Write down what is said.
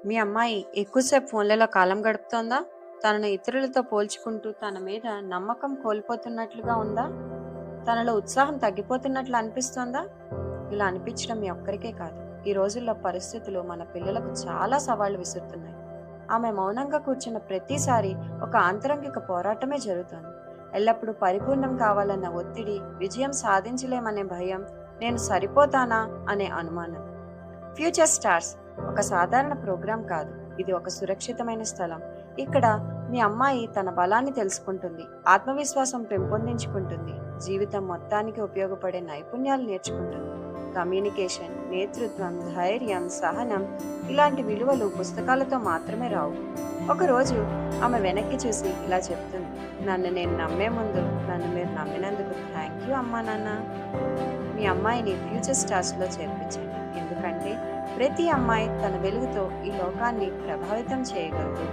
మీ అమ్మాయి ఎక్కువసేపు ఫోన్లలో కాలం గడుపుతోందా? తనను ఇతరులతో పోల్చుకుంటూ తన మీద నమ్మకం కోల్పోతున్నట్లుగా ఉందా? తనలో ఉత్సాహం తగ్గిపోతున్నట్లు అనిపిస్తోందా? ఇలా అనిపించడం మీ ఒక్కరికే కాదు. ఈ రోజుల్లో పరిస్థితులు మన పిల్లలకు చాలా సవాళ్లు విసురుతున్నాయి. ఆమె మౌనంగా కూర్చున్న ప్రతిసారి ఒక ఆంతరంగిక పోరాటమే జరుగుతోంది. ఎల్లప్పుడూ పరిపూర్ణం కావాలన్న ఒత్తిడి, విజయం సాధించలేమనే భయం, నేను సరిపోతానా అనే అనుమానం. ఫ్యూచర్ స్టార్స్ ఒక సాధారణ ప్రోగ్రాం కాదు. ఇది ఒక సురక్షితమైన స్థలం. ఇక్కడ మీ అమ్మాయి తన బలాన్ని తెలుసుకుంటుంది, ఆత్మవిశ్వాసం పెంపొందించుకుంటుంది, జీవితం మొత్తానికి ఉపయోగపడే నైపుణ్యాలు నేర్చుకుంటుంది. కమ్యూనికేషన్, నేతృత్వం, ధైర్యం, సహనం ఇలాంటి విలువలు పుస్తకాలతో మాత్రమే రావు. ఒకరోజు ఆమె వెనక్కి చూసి ఇలా చెప్తుంది: నన్ను నేను నమ్మే ముందు నన్ను మీరు నమ్మినందుకు థ్యాంక్ యూ అమ్మా నాన్న. మీ అమ్మాయిని ఫ్యూచర్ స్టార్స్లో చేర్పించండి. ఎందుకంటే ప్రతి అమ్మాయి తన వెలుగుతో ఈ లోకాన్ని ప్రభావితం చేయగలదు.